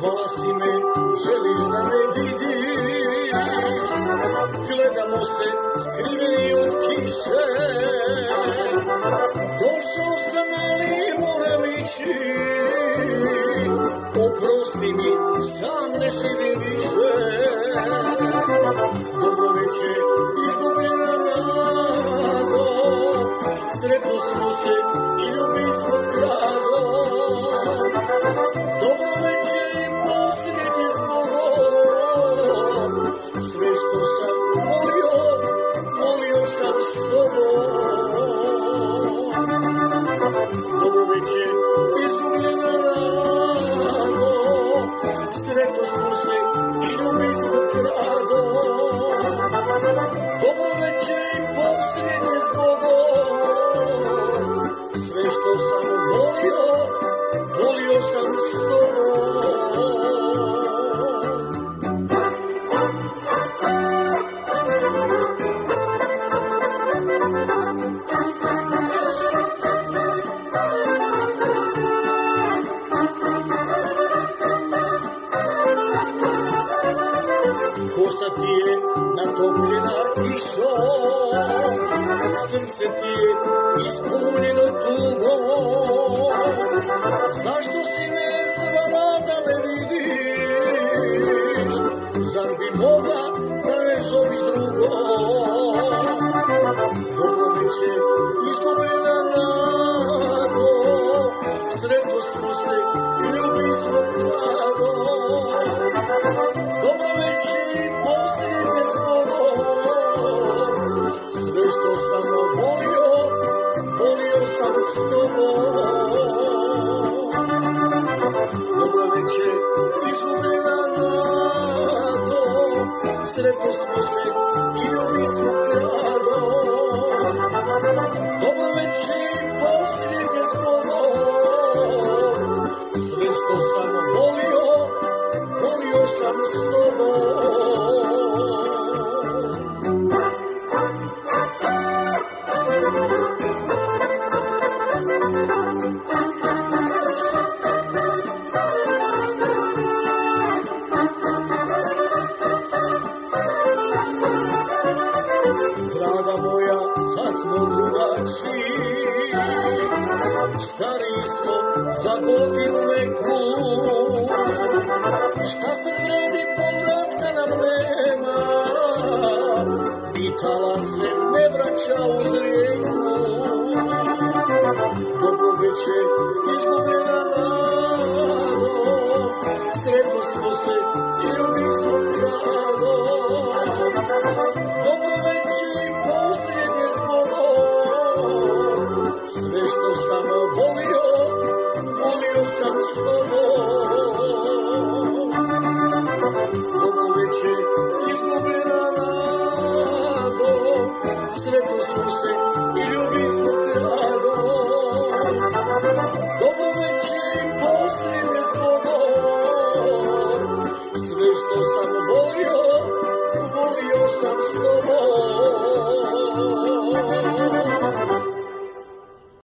Spasi me, želiš da me vidiš, gledamo se skriveni od kiše. Došao sam, ali moram ići, oprosti mi, sam ne živim više. Dobro večer, izgubljena nado, sretno smo se i ljubi smo krado. Dobro večer, posljednje zbogom, sve što sam volio, volio sam s tobom. Dobro večer, izgubljena nado, sretno smo se i ljubi smo krado. Dobro večer, posljednje zbogom, sve što sam volio, volio sam s tobom. Kosa ti je natopljena kišom, srce ti je ispunjeno tugom. Zašto si me zvala da me vidiš? Zar bi mogla da me zoveš drugom? Dobro večer, izgubljena nado, sretno smo se i ljubi smo krado. Dobro večer, posljednje zbogom, sve što sam volio, volio sam s tobom. Dobro večer, izgubljena nado, sretno smo se i ljubi smo krado. Dobro večer, posljednje zbogom, sve što sam volio, volio sam s tobom. Draga moja, sad smo drugačiji, stariji smo za godinu neku. Šta se vredi, povratka nam nema, pitala se ne vraća uz rijeku. Dobro večer, izgubljena